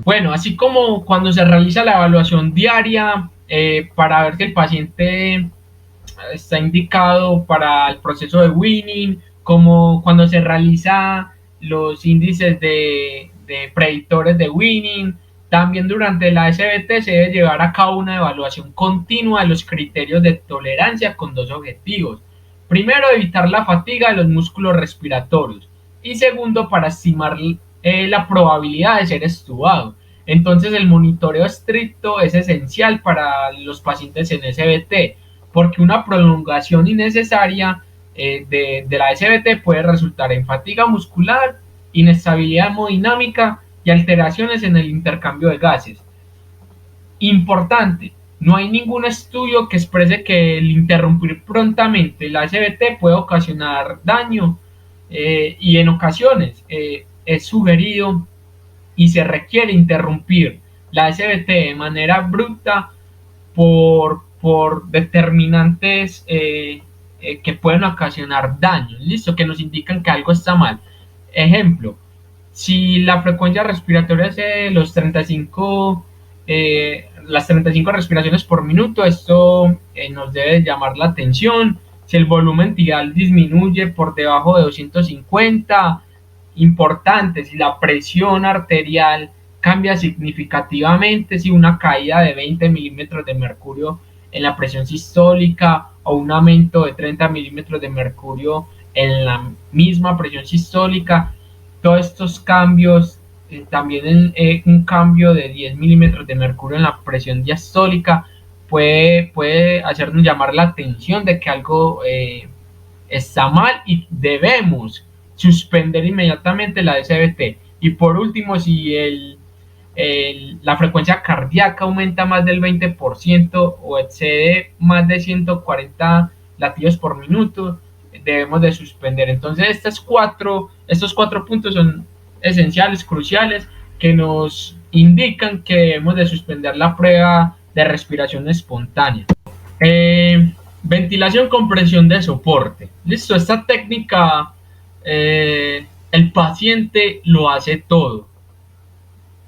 Bueno, así como cuando se realiza la evaluación diaria para ver si el paciente está indicado para el proceso de weaning, como cuando se realiza los índices de predictores de weaning. También durante la SBT se debe llevar a cabo una evaluación continua de los criterios de tolerancia con dos objetivos. Primero, evitar la fatiga de los músculos respiratorios y segundo, para estimar la probabilidad de ser extubado. Entonces, el monitoreo estricto es esencial para los pacientes en SBT, porque una prolongación innecesaria de la SBT puede resultar en fatiga muscular, inestabilidad hemodinámica y alteraciones en el intercambio de gases. Importante, no hay ningún estudio que exprese que el interrumpir prontamente la SBT puede ocasionar daño y en ocasiones es sugerido y se requiere interrumpir la SBT de manera bruta por determinantes que pueden ocasionar daño, listo, que nos indican que algo está mal. Ejemplo, si la frecuencia respiratoria es de los 35, las 35 respiraciones por minuto, esto nos debe llamar la atención. Si el volumen tidal disminuye por debajo de 250, importante, si la presión arterial cambia significativamente, si una caída de 20 milímetros de mercurio en la presión sistólica o un aumento de 30 milímetros de mercurio en la misma presión sistólica, todos estos cambios, también un cambio de 10 milímetros de mercurio en la presión diastólica puede hacernos llamar la atención de que algo está mal y debemos suspender inmediatamente la SBT. Y por último, si la frecuencia cardíaca aumenta más del 20% o excede más de 140 latidos por minuto, debemos de suspender. Entonces estos cuatro puntos son esenciales, cruciales, que nos indican que debemos de suspender la prueba de respiración espontánea. Ventilación con presión de soporte. Listo, esta técnica el paciente lo hace todo.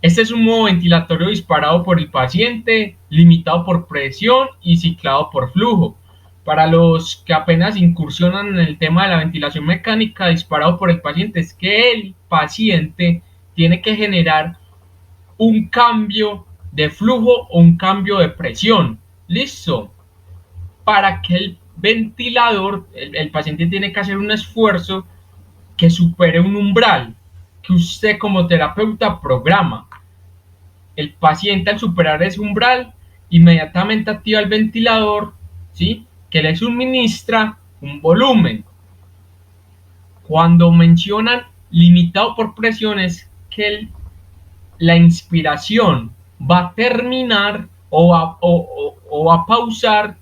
Este es un modo ventilatorio disparado por el paciente, limitado por presión y ciclado por flujo. Para los que apenas incursionan en el tema de la ventilación mecánica disparado por el paciente, es que el paciente tiene que generar un cambio de flujo o un cambio de presión. Listo. Para que el ventilador, el paciente tiene que hacer un esfuerzo que supere un umbral que usted como terapeuta programa. El paciente, al superar ese umbral, inmediatamente activa el ventilador, ¿sí?, que le suministra un volumen. Cuando mencionan limitado por presiones, que la inspiración va a terminar o va a pausar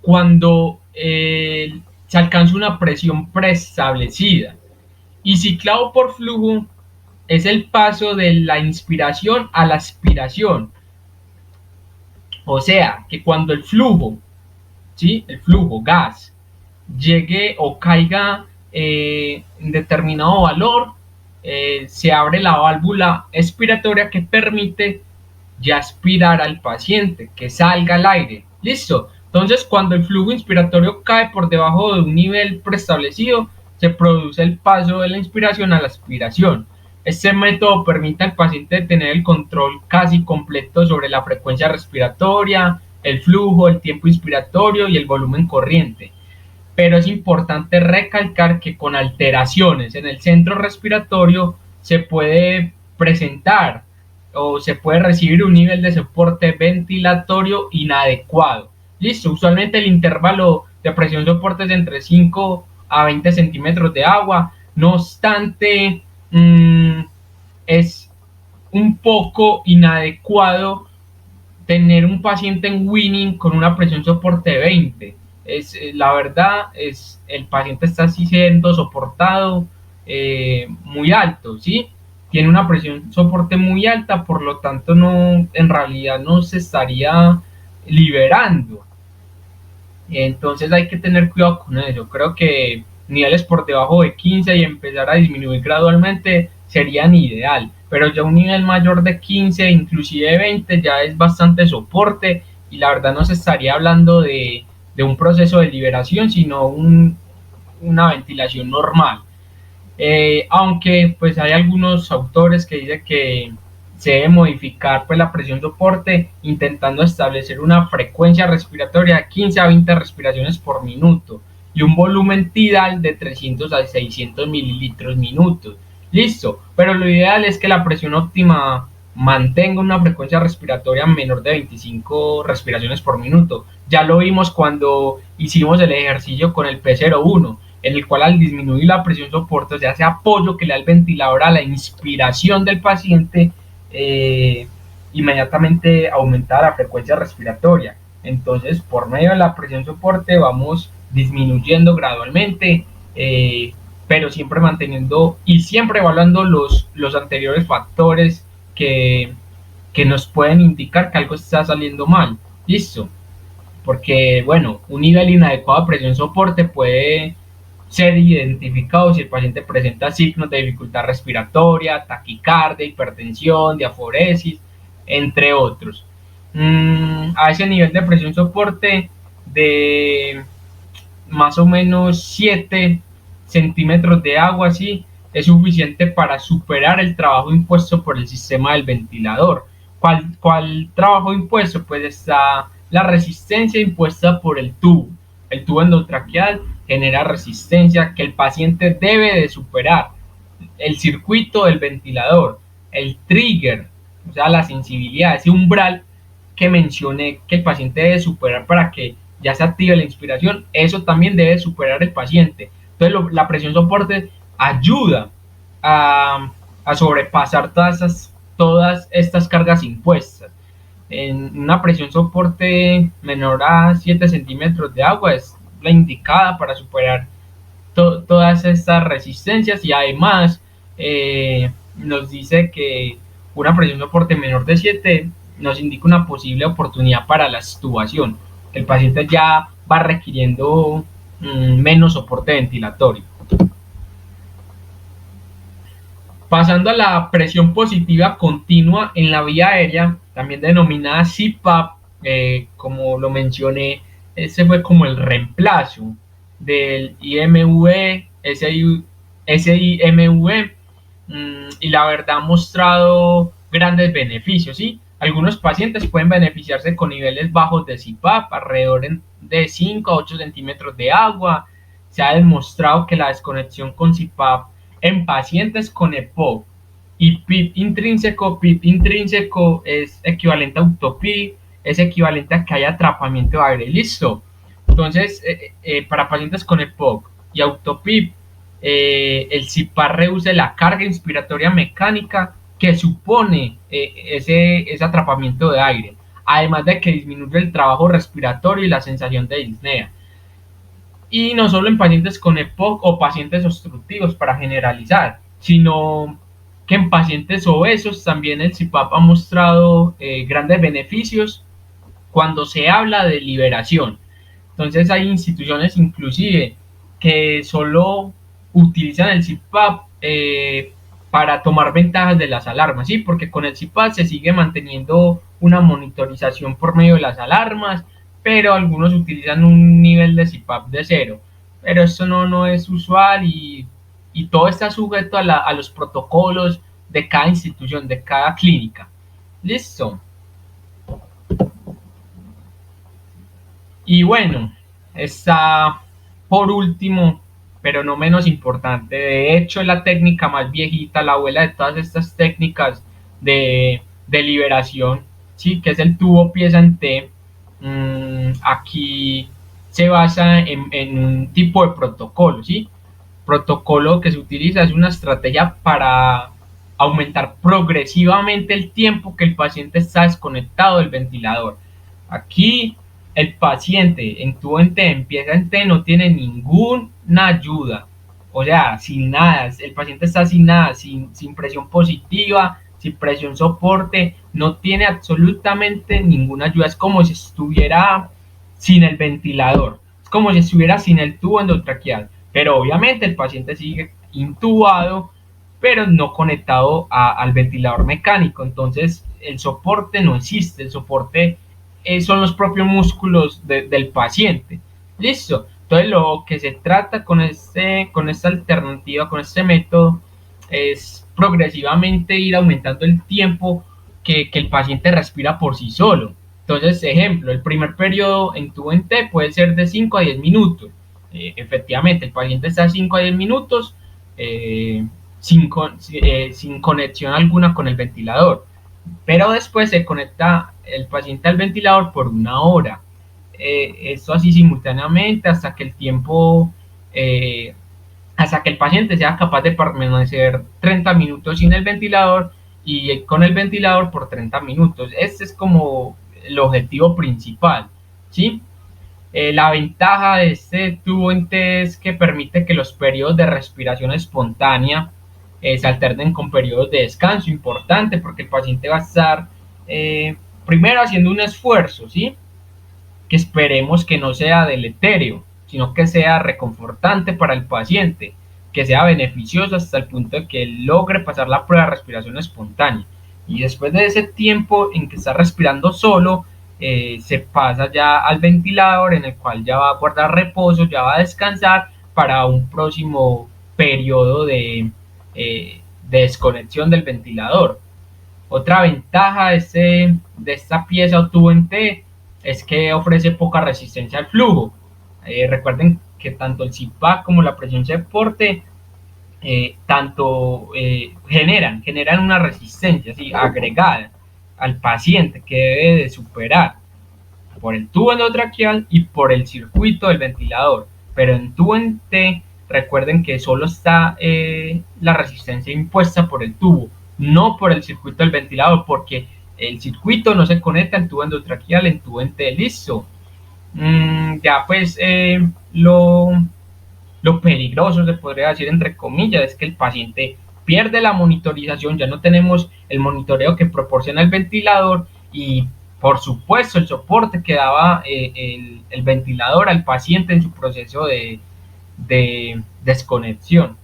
cuando se alcanza una presión preestablecida. Y ciclado por flujo es el paso de la inspiración a la expiración. O sea, que cuando el flujo, ¿sí?, el flujo, gas, llegue o caiga en determinado valor, se abre la válvula expiratoria que permite ya aspirar al paciente, que salga el aire. ¿Listo? Entonces, cuando el flujo inspiratorio cae por debajo de un nivel preestablecido, se produce el paso de la inspiración a la expiración. Este método permite al paciente tener el control casi completo sobre la frecuencia respiratoria, el flujo, el tiempo inspiratorio y el volumen corriente. Pero es importante recalcar que con alteraciones en el centro respiratorio se puede presentar o se puede recibir un nivel de soporte ventilatorio inadecuado. Listo, usualmente el intervalo de presión soporte es entre 5 a 20 centímetros de agua. No obstante, es un poco inadecuado tener un paciente en weaning con una presión soporte de 20. La verdad, el paciente está así siendo soportado muy alto, ¿sí? Tiene una presión soporte muy alta, por lo tanto en realidad no se estaría liberando. Entonces hay que tener cuidado con eso. Creo que niveles por debajo de 15 y empezar a disminuir gradualmente serían ideal, pero ya un nivel mayor de 15, inclusive 20, ya es bastante soporte y la verdad no se estaría hablando de un proceso de liberación, sino una ventilación normal. Aunque pues hay algunos autores que dicen que se debe modificar pues la presión soporte intentando establecer una frecuencia respiratoria de 15 a 20 respiraciones por minuto y un volumen tidal de 300 a 600 mililitros minutos. Listo, pero lo ideal es que la presión óptima mantenga una frecuencia respiratoria menor de 25 respiraciones por minuto. Ya lo vimos cuando hicimos el ejercicio con el P01, en el cual al disminuir la presión soporte, o sea, ese apoyo que le da el ventilador a la inspiración del paciente, inmediatamente aumenta la frecuencia respiratoria. Entonces, por medio de la presión soporte vamos disminuyendo gradualmente, pero siempre manteniendo y siempre evaluando los anteriores factores que nos pueden indicar que algo está saliendo mal. Listo. Porque, bueno, un nivel inadecuado de presión soporte puede ser identificado si el paciente presenta signos de dificultad respiratoria, taquicardia, hipertensión, diaforesis, entre otros. A ese nivel de presión soporte de más o menos 7 centímetros de agua, así, es suficiente para superar el trabajo impuesto por el sistema del ventilador. ¿Cuál trabajo impuesto? Pues está la resistencia impuesta por el tubo. El tubo endotraqueal genera resistencia que el paciente debe de superar. El circuito del ventilador, el trigger, o sea, la sensibilidad, ese umbral que mencioné que el paciente debe superar para que ya se active la inspiración, eso también debe superar el paciente. Entonces la presión soporte ayuda a sobrepasar todas estas cargas impuestas. En una presión soporte menor a 7 centímetros de agua es la indicada para superar todas estas resistencias y además nos dice que una presión soporte menor de 7 nos indica una posible oportunidad para la extubación. El paciente ya va requiriendo menos soporte ventilatorio. Pasando a la presión positiva continua en la vía aérea, también denominada CPAP, como lo mencioné, ese fue como el reemplazo del IMV, SIMV, y la verdad ha mostrado grandes beneficios, ¿sí? Algunos pacientes pueden beneficiarse con niveles bajos de CPAP, alrededor de 5 a 8 centímetros de agua. Se ha demostrado que la desconexión con CPAP en pacientes con EPOC y PIP intrínseco es equivalente a autoPIP, es equivalente a que haya atrapamiento de aire. Listo. Entonces, para pacientes con EPOC y autoPIP, el CPAP reduce la carga inspiratoria mecánica que supone ese atrapamiento de aire, además de que disminuye el trabajo respiratorio y la sensación de disnea. Y no solo en pacientes con EPOC o pacientes obstructivos para generalizar, sino que en pacientes obesos también el CPAP ha mostrado grandes beneficios cuando se habla de liberación. Entonces hay instituciones inclusive que solo utilizan el CPAP para tomar ventajas de las alarmas, ¿sí? Porque con el CPAP se sigue manteniendo una monitorización por medio de las alarmas, pero algunos utilizan un nivel de CPAP de 0. Pero esto no es usual y todo está sujeto a los protocolos de cada institución, de cada clínica. Listo. Y bueno, está por último, pero no menos importante, de hecho es la técnica más viejita, la abuela de todas estas técnicas de liberación, ¿sí? Que es el tubo pieza en T. Aquí se basa en un tipo de protocolo, ¿sí? Protocolo que se utiliza es una estrategia para aumentar progresivamente el tiempo que el paciente está desconectado del ventilador. Aquí el paciente en tubo en T, empieza en T, no tiene ninguna ayuda, o sea, sin nada, el paciente está sin nada, sin presión positiva, sin presión soporte, no tiene absolutamente ninguna ayuda, es como si estuviera sin el ventilador, es como si estuviera sin el tubo endotraqueal, pero obviamente el paciente sigue intubado pero no conectado al ventilador mecánico. Entonces el soporte no existe, el soporte son los propios músculos del paciente. Listo. Entonces lo que se trata con esta alternativa, con este método, es progresivamente ir aumentando el tiempo que el paciente respira por sí solo. Entonces, ejemplo, el primer periodo en tubo en T puede ser de 5 a 10 minutos. Efectivamente, el paciente está 5 a 10 minutos sin conexión alguna con el ventilador, pero después se conecta el paciente al ventilador por 1 hora. Esto así simultáneamente hasta que hasta que el paciente sea capaz de permanecer 30 minutos sin el ventilador y con el ventilador por 30 minutos. Este es como el objetivo principal, ¿sí? La ventaja de este tubo en T es que permite que los periodos de respiración espontánea se alternen con periodos de descanso, importante porque el paciente va a estar primero haciendo un esfuerzo, ¿sí? Que esperemos que no sea deleterio, sino que sea reconfortante para el paciente, que sea beneficioso hasta el punto de que logre pasar la prueba de respiración espontánea. Y después de ese tiempo en que está respirando solo, se pasa ya al ventilador, en el cual ya va a guardar reposo, ya va a descansar para un próximo periodo de desconexión del ventilador. Otra ventaja de esta pieza o tubo en T es que ofrece poca resistencia al flujo. Recuerden que tanto el CPAP como la presión soporte generan una resistencia, ¿sí?, agregada al paciente, que debe de superar por el tubo endotraqueal y por el circuito del ventilador. Pero en tubo en T, recuerden que solo está la resistencia impuesta por el tubo, no por el circuito del ventilador, porque el circuito no se conecta al tubo endotraqueal en tubo en T. Listo. Ya pues lo peligroso, se podría decir entre comillas, es que el paciente pierde la monitorización, ya no tenemos el monitoreo que proporciona el ventilador y por supuesto el soporte que daba el ventilador al paciente en su proceso de desconexión.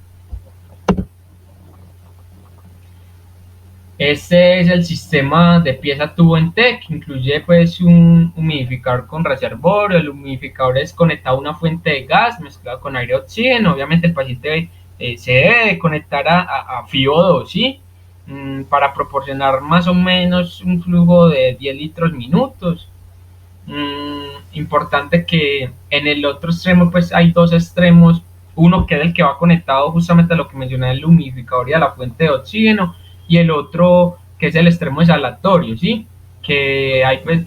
Este es el sistema de pieza tubo en T, que incluye pues un humidificador con reservorio. El humidificador es conectado a una fuente de gas mezclado con aire oxígeno. Obviamente el paciente se debe de conectar a FiO2, ¿sí? Para proporcionar más o menos un flujo de 10 litros minutos. Importante que en el otro extremo pues hay dos extremos, uno que es el que va conectado justamente a lo que mencioné, el humidificador y a la fuente de oxígeno, y el otro que es el extremo exhalatorio, ¿sí? Que ahí pues,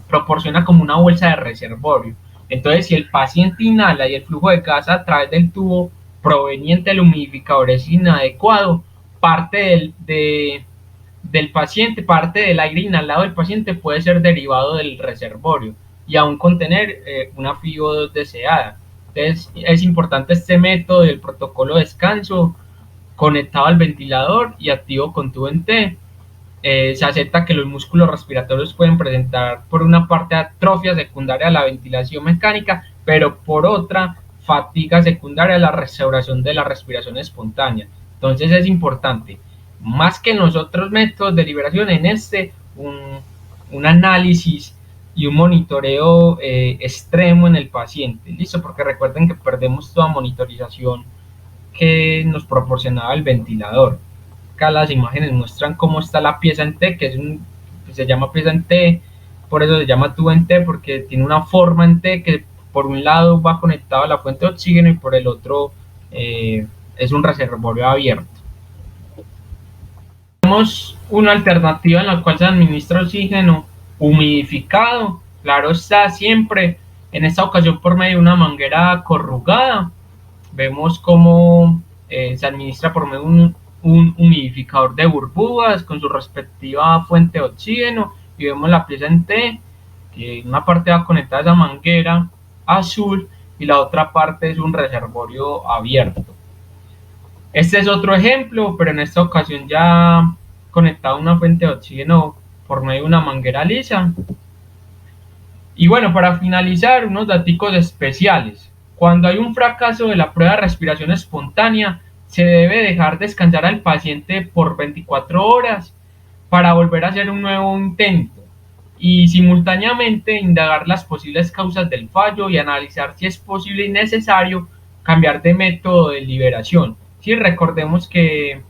proporciona como una bolsa de reservorio. Entonces, si el paciente inhala y el flujo de gas a través del tubo proveniente del humidificador es inadecuado, parte del paciente, parte del aire inhalado del paciente puede ser derivado del reservorio y aún contener una FiO2 deseada. Entonces, es importante este método del protocolo de descanso conectado al ventilador y activo con tubo en T. Se acepta que los músculos respiratorios pueden presentar por una parte atrofia secundaria a la ventilación mecánica, pero por otra fatiga secundaria a la restauración de la respiración espontánea. Entonces es importante, más que en los otros métodos de liberación, en un análisis y un monitoreo extremo en el paciente. Listo, porque recuerden que perdemos toda monitorización que nos proporcionaba el ventilador. Acá las imágenes muestran cómo está la pieza en T, que se llama pieza en T, por eso se llama tubo en T, porque tiene una forma en T que por un lado va conectado a la fuente de oxígeno y por el otro es un reservorio abierto. Tenemos una alternativa en la cual se administra oxígeno humidificado, claro está, siempre, en esta ocasión por medio de una manguera corrugada. Vemos cómo se administra por medio de un humidificador de burbujas con su respectiva fuente de oxígeno, y vemos la pieza en T, que una parte va conectada a esa manguera azul y la otra parte es un reservorio abierto. Este es otro ejemplo, pero en esta ocasión ya conectado a una fuente de oxígeno por medio de una manguera lisa. Y bueno, para finalizar, unos datos especiales. Cuando hay un fracaso de la prueba de respiración espontánea, se debe dejar descansar al paciente por 24 horas para volver a hacer un nuevo intento y simultáneamente indagar las posibles causas del fallo y analizar si es posible y necesario cambiar de método de liberación. Sí, recordemos que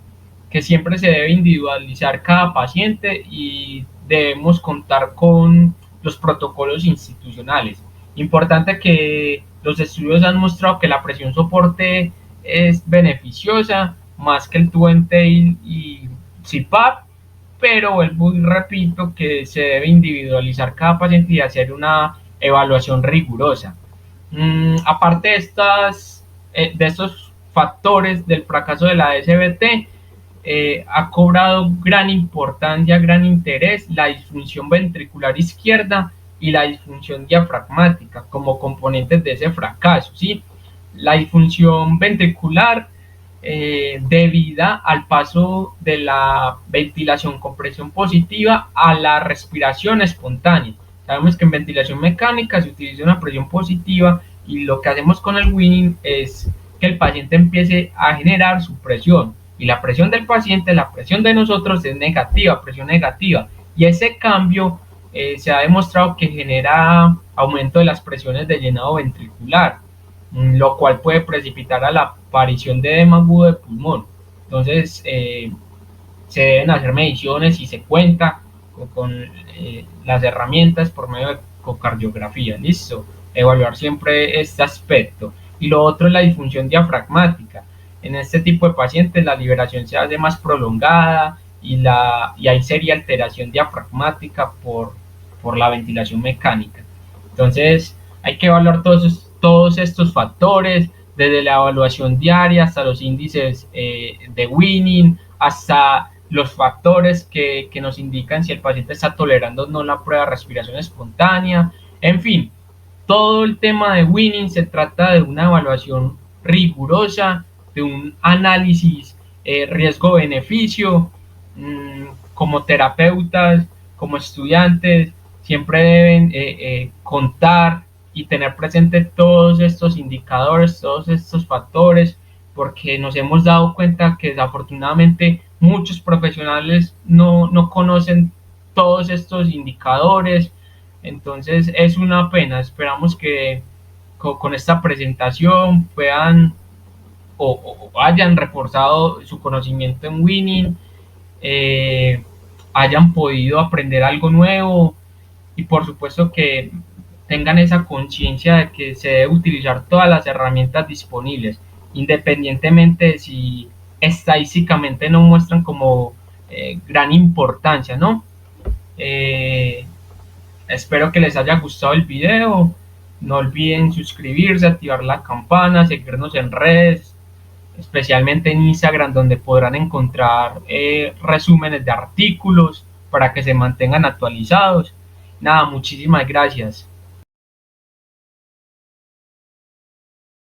siempre se debe individualizar cada paciente y debemos contar con los protocolos institucionales. Importante que los estudios han mostrado que la presión soporte es beneficiosa más que el tubo y CPAP, pero vuelvo y repito que se debe individualizar cada paciente y hacer una evaluación rigurosa. Aparte de estos factores del fracaso de la SBT, ha cobrado gran importancia, gran interés la disfunción ventricular izquierda y la disfunción diafragmática como componentes de ese fracaso, ¿sí? La disfunción ventricular debida al paso de la ventilación con presión positiva a la respiración espontánea. Sabemos que en ventilación mecánica se utiliza una presión positiva y lo que hacemos con el weaning es que el paciente empiece a generar su presión y la presión del paciente, la presión de nosotros es negativa, presión negativa, y ese cambio se ha demostrado que genera aumento de las presiones de llenado ventricular, lo cual puede precipitar a la aparición de edema agudo de pulmón. Entonces, se deben hacer mediciones y se cuenta con las herramientas por medio de ecocardiografía, ¿listo? Evaluar siempre este aspecto. Y lo otro es la disfunción diafragmática. En este tipo de pacientes la liberación se hace más prolongada y hay seria alteración diafragmática por la ventilación mecánica. Entonces, hay que evaluar todos estos factores, desde la evaluación diaria hasta los índices de weaning, hasta los factores que nos indican si el paciente está tolerando o no la prueba de respiración espontánea. En fin, todo el tema de weaning se trata de una evaluación rigurosa, de un análisis riesgo-beneficio. Como terapeutas, como estudiantes, siempre deben contar y tener presente todos estos indicadores, todos estos factores, porque nos hemos dado cuenta que desafortunadamente muchos profesionales no conocen todos estos indicadores. Entonces es una pena. Esperamos que con esta presentación puedan o hayan reforzado su conocimiento en weaning, hayan podido aprender algo nuevo y por supuesto que tengan esa conciencia de que se debe utilizar todas las herramientas disponibles, independientemente de si estadísticamente no muestran como gran importancia, ¿no? Espero que les haya gustado el video. No olviden suscribirse, activar la campana, seguirnos en redes, especialmente en Instagram, donde podrán encontrar resúmenes de artículos para que se mantengan actualizados. Nada, muchísimas gracias.